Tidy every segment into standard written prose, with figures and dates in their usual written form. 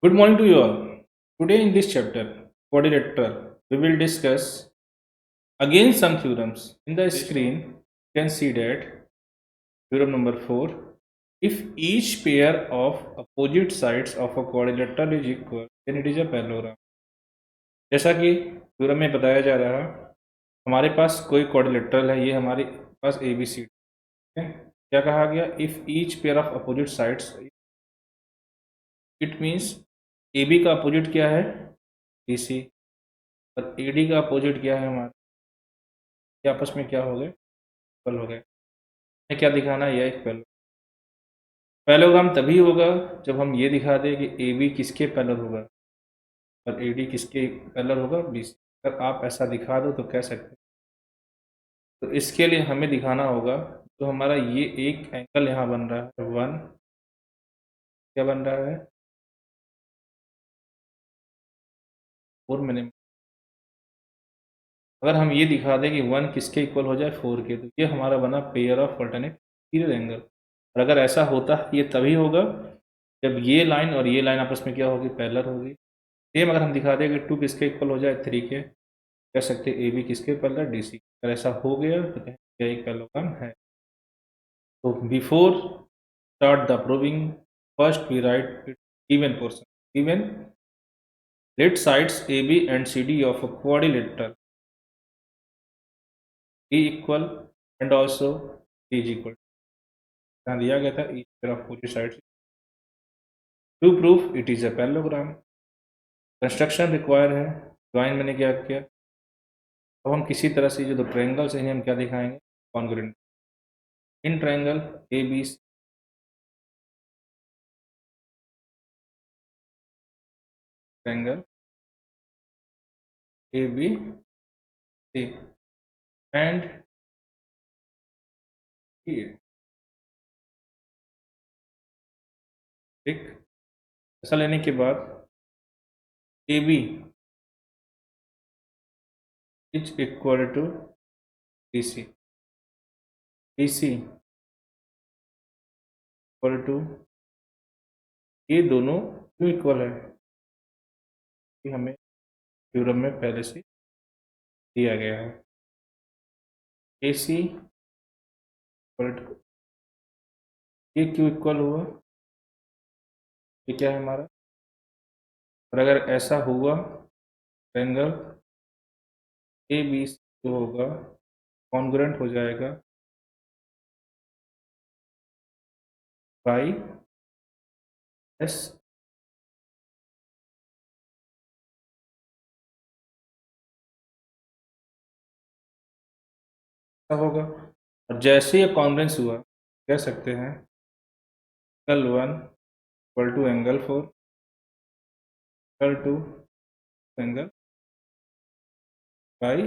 Good morning to you all. Today in this chapter, quadrilateral, we will discuss again some theorems. In the screen, you can see that theorem number 4. If each pair of opposite sides of a quadrilateral is equal, then it is a parallelogram. जैसा कि theorem में बताया जा रहा है, हमारे पास कोई quadrilateral है, ये हमारे पास ए बी सी है। क्या कहा गया? If each pair of opposite sides, it means A B का अपोजिट क्या है? बी सी, और ए डी का अपोजिट क्या है हमारा? ये आपस में क्या हो गए? इक्वल हो गए। हमें क्या दिखाना है? यह एक पैरेललोग्राम तभी होगा जब हम ये दिखा दें कि ए बी किसके पैरेलल होगा और ए डी किसके पैरेलल होगा? B C. अगर आप ऐसा दिखा दो तो कह सकते हैं। तो इसके लिए हमें दिखाना होगा तो हमारा ये एक एंगल यहाँ बन रहा है वन, क्या बन रहा है? Four minimum. अगर हम ये दिखा दें कि वन किसके इक्वल हो जाए? फोर के, तो ये हमारा बना pair of alternate period angle. और अगर ऐसा होता है, ये तभी होगा जब ये लाइन और ये लाइन आपस में क्या होगी? पैरेलल होगी। सेम अगर हम दिखा दें कि टू किसके इक्वल हो जाए? थ्री के, कह सकते हैं ए बी किसके पैरेलल? D C. अगर ऐसा हो गया तो कहें यह एक पैरेललोग्राम है। तो before start the proving, first we write given portion. Given, let sides AB and CD of a quadrilateral be equal and also C is equal. यहाँ दिया गया था each pair of opposite sides. To prove it is a parallelogram, construction require है। Drawing मैंने क्या किया? अब हम किसी तरह से जो दो ट्रायंगल्स हैं हम क्या दिखाएंगे? Congruent. In triangle A B triangle A B C and ठीक, ऐसा लेने के बाद A B is equal to B C, B C equal to, ये दोनों क्यों इक्वल है? कि हमें थ्योरम में पहले से दिया गया है। ए सी इक्वल टू, ये क्यों इक्वल हुआ? ये क्या है हमारा? और अगर ऐसा हुआ ट्रायंगल ए बी जो होगा कॉन्ग्रुएंट हो जाएगा बाई एस। होगा, और जैसे ये कॉन्ग्रुएंस हुआ कह सकते हैं angle one equal to angle four equal to angle by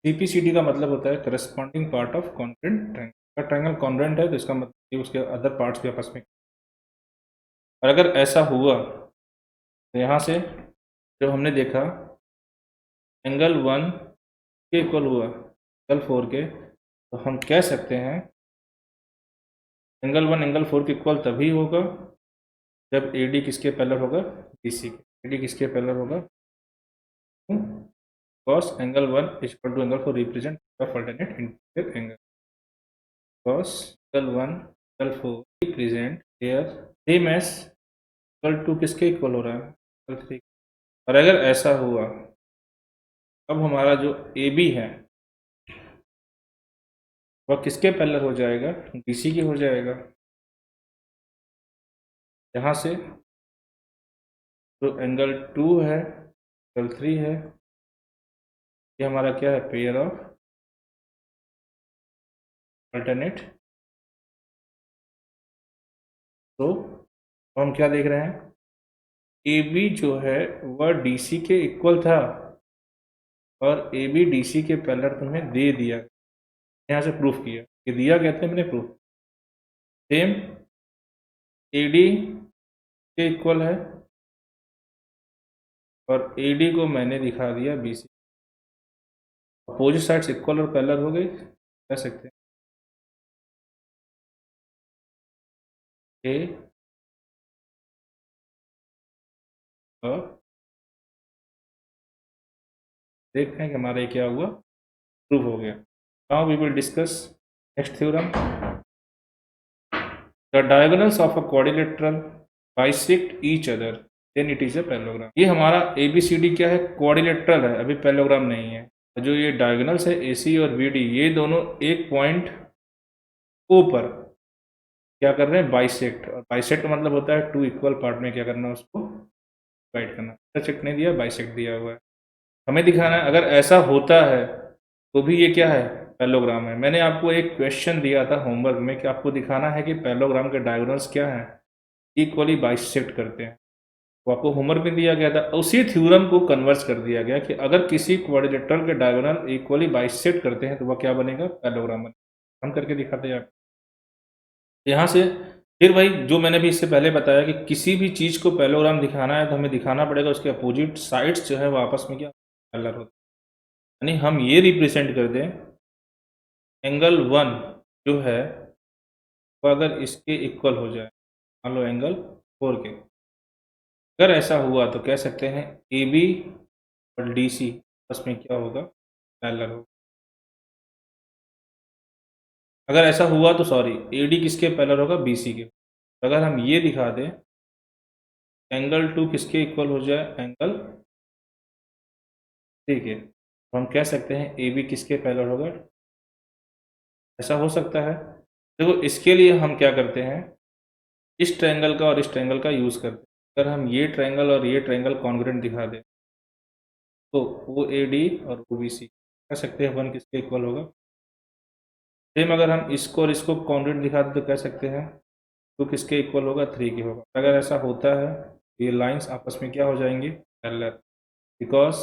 CPCT का मतलब होता है corresponding part of congruent triangle. अगर ट्रायंगल कॉन्ग्रुएंट है तो इसका मतलब ये उसके अदर पार्ट्स भी आपस में। और अगर ऐसा हुआ तो यहाँ से जो हमने देखा एंगल वन के इक्वल हुआ एंगल फोर के, तो हम कह सकते हैं एंगल वन एंगल फोर के इक्वल तभी होगा जब ए डी किसके पैरेलल होगा? बी सी के। ए डी किसके पैरेलल होगा? cos angle one is equal to angle four represent of alternate interior angle. cos angle one angle four represent here same as equal to किसके equal हो रहा है? Angle three. और अगर ऐसा हुआ, अब हमारा जो ए बी है वह किसके पैरेलल हो जाएगा? बी सी की हो जाएगा। यहाँ से जो एंगल टू है एंगल थ्री है, ये हमारा क्या है? Pair of alternate. तो हम क्या देख रहे हैं? ए बी जो है वह डी सी के इक्वल था और ए बी डी सी के पैरेलल तुम्हें दे दिया। यहाँ से प्रूफ किया कि दिया गया था, मैंने प्रूफ। सेम ए डी के इक्वल है और ए डी को मैंने दिखा दिया B C. Opposite sides equal और पैरेलल हो गए, कह सकते हैं। ए देखते हैं कि हमारा ये क्या हुआ, प्रूव हो गया। Now we will discuss next theorem. The diagonals of a quadrilateral bisect each other then it is a parallelogram. ये हमारा ए बी सी डी क्या है, क्वाड्रिलेटरल है, अभी पैरेललोग्राम नहीं है। तो जो ये डायगोनल्स है ए सी और बी डी, ये दोनों एक पॉइंट ओ पर क्या कर रहे हैं, बाइसेक्ट। और बाइसेक्ट का मतलब होता है टू इक्वल पार्ट में क्या करना, उसको डिवाइड करना। इंटरसेक्ट नहीं दिया, बाइसेक्ट दिया हुआ है। हमें दिखाना है अगर ऐसा होता है तो भी ये क्या है, पैरेललोग्राम है। मैंने आपको एक क्वेश्चन दिया था होमवर्क में कि आपको दिखाना है कि पैरेललोग्राम के डायगोनल्स क्या हैं, इक्वली बाइसेक्ट करते हैं। वो आपको होमवर्क में दिया गया था। उसी थ्योरम को कन्वर्स कर दिया गया कि अगर किसी क्वाड्रिलेटरल के डायगोनल इक्वली बाइसेक्ट करते हैं तो वह क्या बनेगा, पैरेललोग्राम बनेगा। हम करके दिखाते हैं आप यहाँ से। फिर भाई जो मैंने भी इससे पहले बताया कि किसी भी चीज़ को पैरेललोग्राम दिखाना है तो हमें दिखाना पड़ेगा उसके अपोजिट साइड्स जो है वो आपस में क्या पैरेलल होते हैं। यानी हम ये रिप्रेजेंट कर दें एंगल 1 जो है वो अगर इसके इक्वल हो जाए, मान लो एंगल 4 के, अगर ऐसा हुआ तो कह सकते हैं ए बी और डी सी आपस में क्या होगा, पैरेलल होगा। अगर ऐसा हुआ तो सॉरी, ए डी किसके पैरेलल होगा, बी सी के। अगर हम ये दिखा दें एंगल 2 किसके इक्वल हो जाए, एंगल 3 के, तो हम कह सकते हैं ए बी किसके पैरेलल होगा। ऐसा हो सकता है। देखो इसके लिए हम क्या करते हैं, इस ट्रायंगल का और इस ट्रायंगल का यूज़ करते हैं। अगर हम ये ट्रायंगल और ये ट्रायंगल कॉन्ग्रुएंट दिखा दें तो ओ ए डी और ओ बी सी कह सकते हैं 1 किसके इक्वल होगा। सेम अगर हम इसको और इसको कॉन्ग्रुएंट दिखा दें तो कह सकते हैं 2 किसके इक्वल होगा, 3 के होगा। अगर ऐसा होता है ये लाइंस आपस में क्या हो जाएंगी, पैरेलल। बिकॉज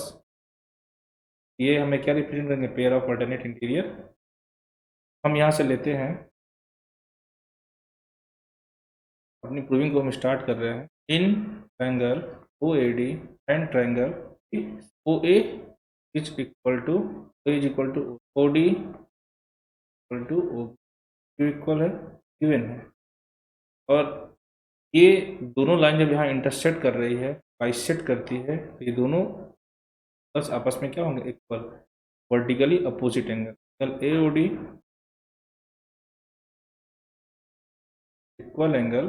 ये हमें क्या रिप्रेजेंट करेंगे, पेयर ऑफ अल्टरनेट इंटीरियर। हम यहाँ से लेते हैं, अपनी प्रूविंग को हम स्टार्ट कर रहे हैं। In triangle O A D and triangle O A is equal to is equal to O D equal to O Q equal है गिवन है। और ये दोनों लाइन जब यहाँ इंटरसेक्ट कर रही है, बाइसेक्ट करती है, तो ये दोनों बस आपस में क्या होंगे, equal, vertically opposite angle A O D equal angle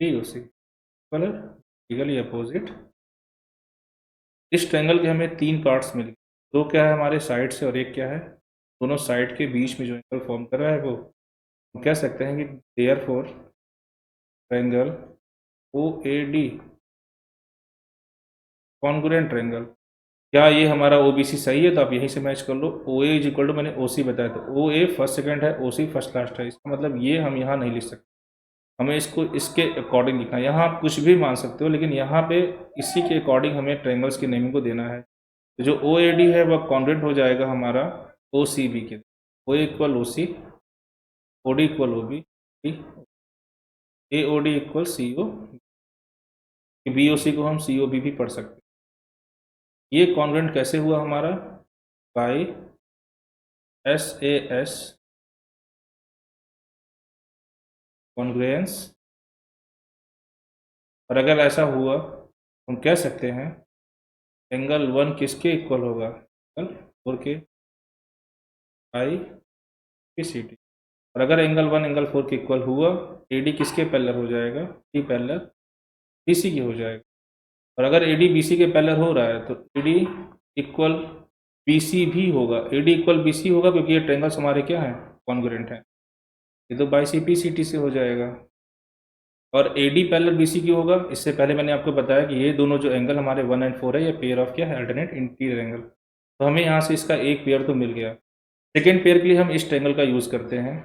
D O C equal है वर्टिकली अपोजिट। इस ट्रायंगल के हमें 3 पार्ट्स मिल गए, 2 क्या है हमारे साइड से और एक क्या है दोनों साइड के बीच में जो एंगल फॉर्म कर रहा है वो हम कह सकते हैं कि therefore triangle O A D congruent triangle. क्या ये हमारा ओ बी सी सही है, तो आप यहीं से मैच कर लो। ओ ए इज इक्वल टू, मैंने ओ सी बताया था, ओ ए फर्स्ट सेकंड है, ओ सी फर्स्ट लास्ट है। इसका मतलब ये हम यहाँ नहीं लिख सकते, हमें इसको इसके अकॉर्डिंग लिखना है। यहाँ आप कुछ भी मान सकते हो लेकिन यहाँ पे इसी के अकॉर्डिंग हमें ट्रायंगल्स की नेमिंग को देना है। तो जो ओ ए डी है वह कॉन्ग्रुएंट हो जाएगा हमारा ओ सी बी के। O equal O C, O D equal O B, A O D equal C O, B O C को हम सी ओ बी भी पढ़ सकते हैं। ये कॉन्ग्रुएंट कैसे हुआ हमारा, by S A S congruence. और अगर ऐसा हुआ हम कह सकते हैं एंगल 1 किसके इक्वल होगा, एंगल 4 के आई की सी टी। और अगर एंगल 1 एंगल 4 के इक्वल हुआ, ए डी किसके पैरेलल हो जाएगा, डी पैरेलल बी सी की हो जाएगा। और अगर ए डी बी सी के पैरेलल हो रहा है तो A D equal B C भी होगा। A D equal B C होगा क्योंकि ये ट्रायंगल्स हमारे क्या हैं, कॉन्ग्रुएंट हैं। ये तो by C P C T से हो जाएगा। और A D parallel B C की होगा, इससे पहले मैंने आपको बताया कि ये दोनों जो एंगल हमारे 1 एंड 4 है ये पेयर ऑफ क्या है, अल्टरनेट इंटीरियर एंगल। तो हमें यहाँ से इसका एक पेयर तो मिल गया। सेकेंड पेयर के लिए हम इस ट्रायंगल का यूज़ करते हैं।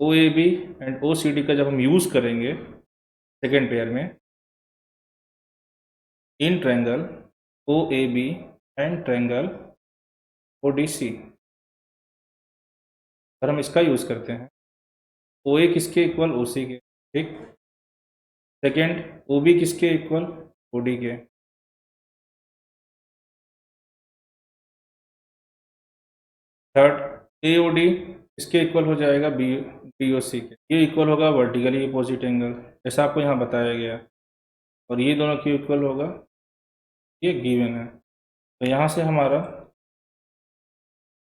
O A B and O C D का जब हम यूज़ करेंगे सेकेंड पेयर में, in triangle O A B and triangle O D C, अगर हम इसका यूज़ करते हैं, ओ ए किसके इक्वल, ओ सी के, ठीक। सेकेंड ओ बी किसके इक्वल, ओ डी के। थर्ड ए ओ डी इसके इक्वल हो जाएगा बी बी ओ सी के, ये इक्वल होगा वर्टिकली अपोजिट एंगल जैसा आपको यहाँ बताया गया, और ये दोनों क्यों इक्वल होगा, ये गिवन है। तो यहाँ से हमारा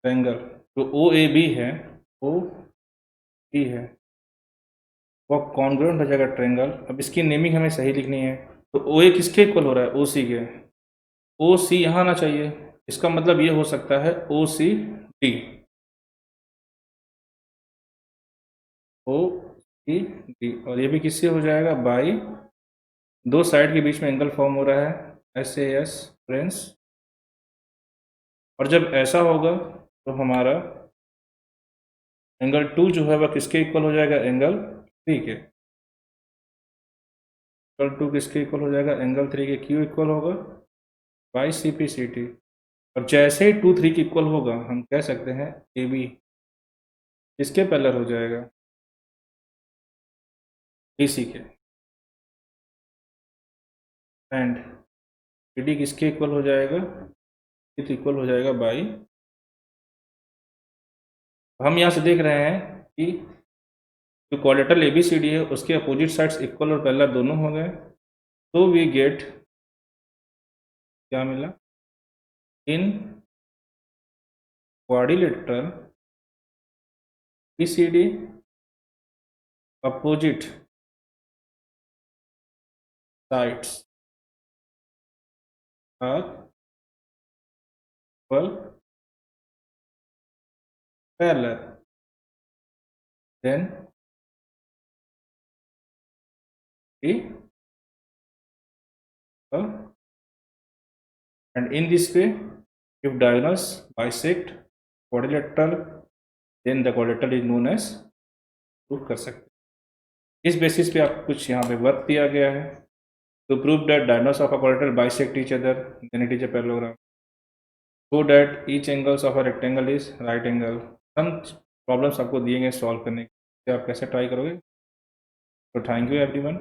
ट्रायंगल जो ओ ए बी है, ओ बी है, वो कॉन्ग्रुएंट हो जाएगा ट्रायंगल। अब इसकी नेमिंग हमें सही लिखनी है। तो ओ ए किसके इक्वल हो रहा है, ओ सी के। ओ सी यहाँ आना चाहिए, इसका मतलब ये हो सकता है ओ C D, O C D, और ये भी किससे हो जाएगा, बाई दो साइड के बीच में एंगल फॉर्म हो रहा है एस ए एस फ्रेंड्स। और जब ऐसा होगा तो हमारा एंगल 2 जो है वह किसके इक्वल हो जाएगा, एंगल 3 के। एंगल 2 किसके इक्वल हो जाएगा, एंगल 3 के। क्यों इक्वल होगा, by C P C T. और जैसे ही 2 3 की इक्वल होगा हम कह सकते हैं ए बी किसके पैरेलल हो जाएगा, बी सी के। एंड ए डी किसके इक्वल हो जाएगा, इक्वल हो जाएगा बाई, हम यहाँ से देख रहे हैं कि जो quadrilateral A B C D है उसके अपोजिट साइड्स इक्वल और पैरेलल दोनों हो गए। तो वी गेट क्या मिला, in quadrilateral B C D opposite sides are equal parallel, then the and in this way if diagonals bisect quadrilateral then the quadrilateral is known as, prove कर सकते हैं। इस बेसिस पे आपको कुछ यहाँ पे वर्क दिया गया है, to prove that diagonals of a quadrilateral bisect each other then it is a parallelogram, so that each angles of a rectangle is right angle। हम प्रॉब्लम्स आपको दिए गए सॉल्व करने के, आप कैसे ट्राई करोगे। तो थैंक यू एवरीवन।